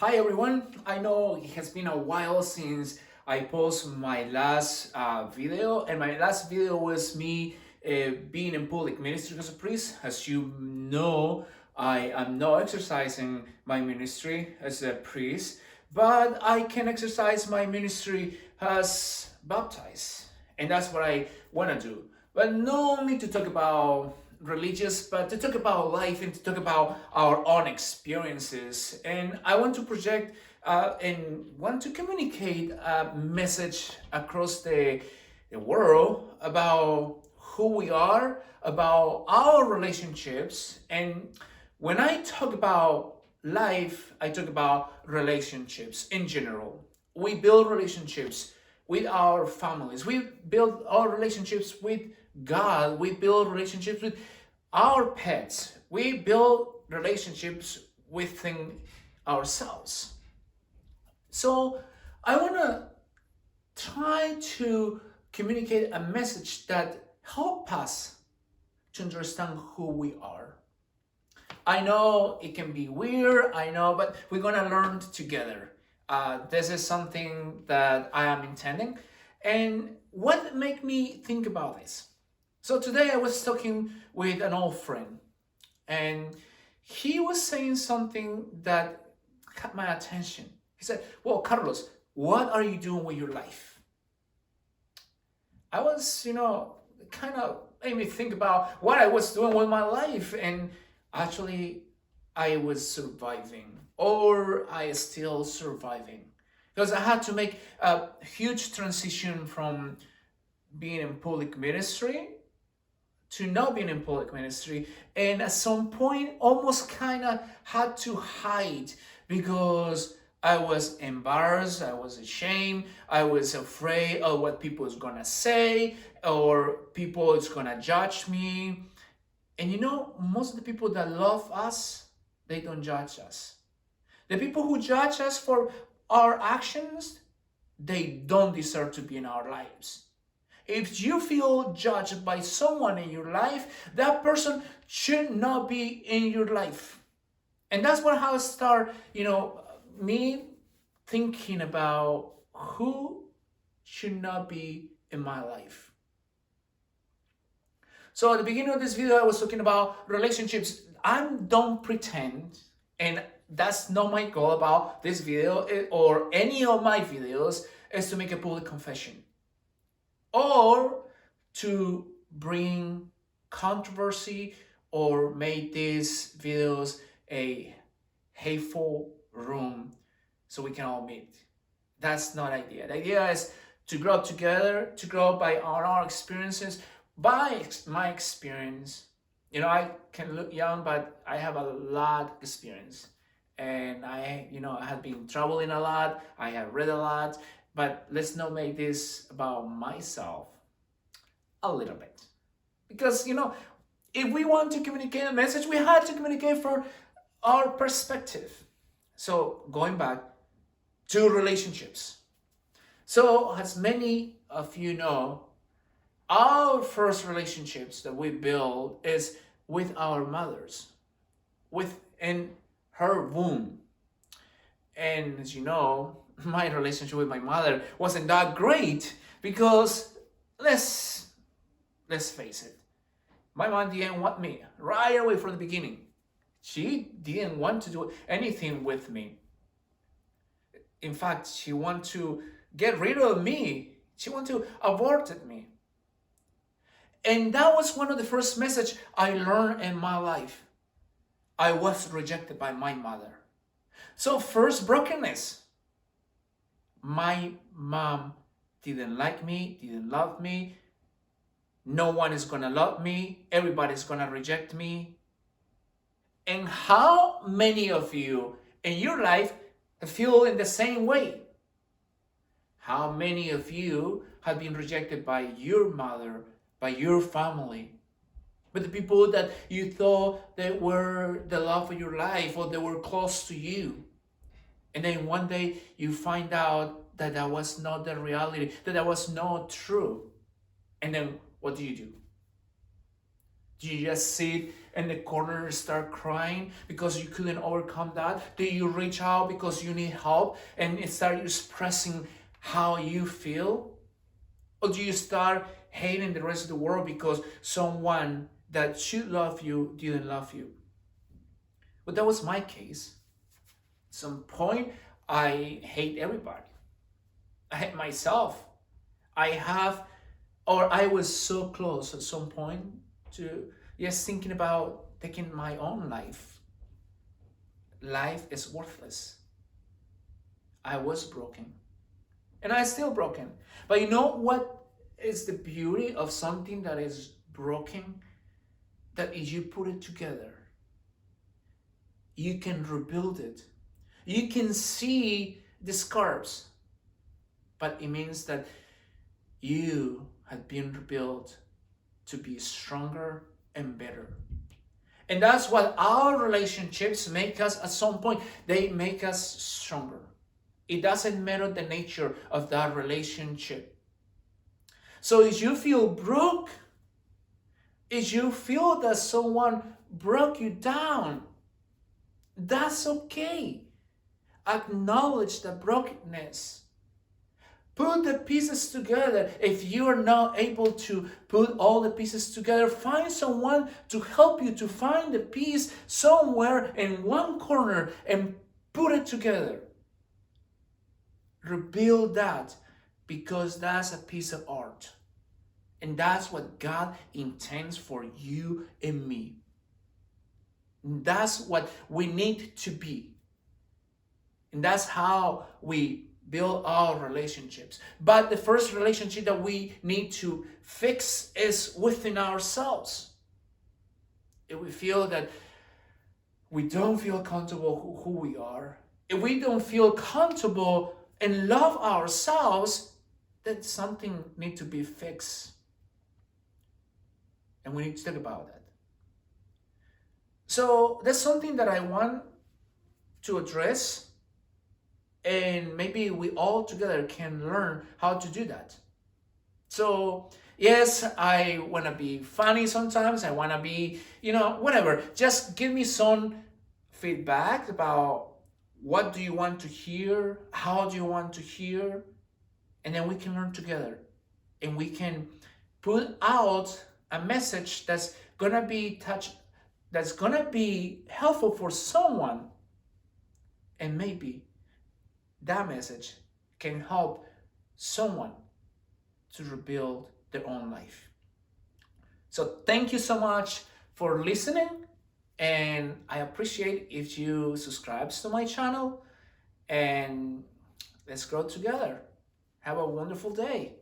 Hi everyone, I know it has been a while since I posted my last video, and my last video was me being in public ministry as a priest. As you know, I am not exercising my ministry as a priest, but I can exercise my ministry as baptized, and that's what I want to do. But no only to talk about religious, but to talk about life and to talk about our own experiences. And I want to project and want to communicate a message across the world about who we are, about our relationships. And when I talk about life, I talk about relationships in general. We build relationships with our families. We build our relationships with God. We build relationships with our pets. We build relationships within ourselves. So I want to try to communicate a message that help us to understand who we are. I know it can be weird, I know, but we're gonna learn together. This is something that I am intending. And what made me think about this? So today I was talking with an old friend, and he was saying something that caught my attention. He said, "Well, Carlos, what are you doing with your life?" I was, kind of made me think about what I was doing with my life, and actually, I was surviving, or I still surviving, because I had to make a huge transition from being in public ministry to not being in public ministry, and at some point almost kind of had to hide because I was embarrassed, I was ashamed, I was afraid of what people is gonna say, or people is gonna judge me. And most of the people that love us, they don't judge us. The people who judge us for our actions, they don't deserve to be in our lives. If you feel judged by someone in your life, that person should not be in your life. And that's what how I start, me thinking about who should not be in my life. So at the beginning of this video, I was talking about relationships. I don't pretend, and that's not my goal about this video or any of my videos, is to make a public confession or to bring controversy or make these videos a hateful room so we can all meet. That's not the idea. The idea is to grow up together, to grow up by our experiences. By my experience, I can look young, but I have a lot of experience. And I have been traveling a lot, I have read a lot, but let's not make this about myself a little bit. Because, if we want to communicate a message, we have to communicate from our perspective. So, going back to relationships. So, as many of you know, our first relationships that we build is with our mothers, within her womb. And as you know, my relationship with my mother wasn't that great because let's face it, my mom didn't want me right away from the beginning. She didn't want to do anything with me. In fact, she wanted to get rid of me. She wanted to abort me. And that was one of the first message I learned in my life. I was rejected by my mother. So first brokenness. My mom didn't like me, didn't love me. No one is gonna love me. Everybody's gonna reject me. And how many of you in your life feel in the same way? How many of you have been rejected by your mother, by your family, by the people that you thought that were the love of your life or they were close to you? And then one day you find out that that was not the reality, that that was not true. And then what do? Do you just sit in the corner and start crying because you couldn't overcome that? Do you reach out because you need help and start expressing how you feel? Or do you start hating the rest of the world because someone that should love you didn't love you? But that was my case. At some point, I hate everybody. I hate myself. I have, or I was so close at some point to just thinking about taking my own life. Life is worthless. I was broken. And I'm still broken. But you know what is the beauty of something that is broken? That if you put it together, you can rebuild it. You can see the scars, but it means that you have been rebuilt to be stronger and better. And that's what our relationships make us at some point. They make us stronger. It doesn't matter the nature of that relationship. So if you feel broke, if you feel that someone broke you down, that's okay. Acknowledge the brokenness. Put the pieces together. If you are not able to put all the pieces together, find someone to help you to find the piece somewhere in one corner and put it together. Rebuild that, because that's a piece of art. And that's what God intends for you and me. That's what we need to be. And that's how we build our relationships. But the first relationship that we need to fix is within ourselves. If we feel that we don't feel comfortable who we are, if we don't feel comfortable and love ourselves, then something needs to be fixed. And we need to think about that. So that's something that I want to address. And maybe we all together can learn how to do that. So, yes, I want to be funny sometimes. I want to be, whatever. Just give me some feedback about what do you want to hear? How do you want to hear? And then we can learn together. And we can put out a message that's going to be that's going to be helpful for someone. And maybe that message can help someone to rebuild their own life. So thank you so much for listening, and I appreciate if you subscribe to my channel, and let's grow together. Have a wonderful day.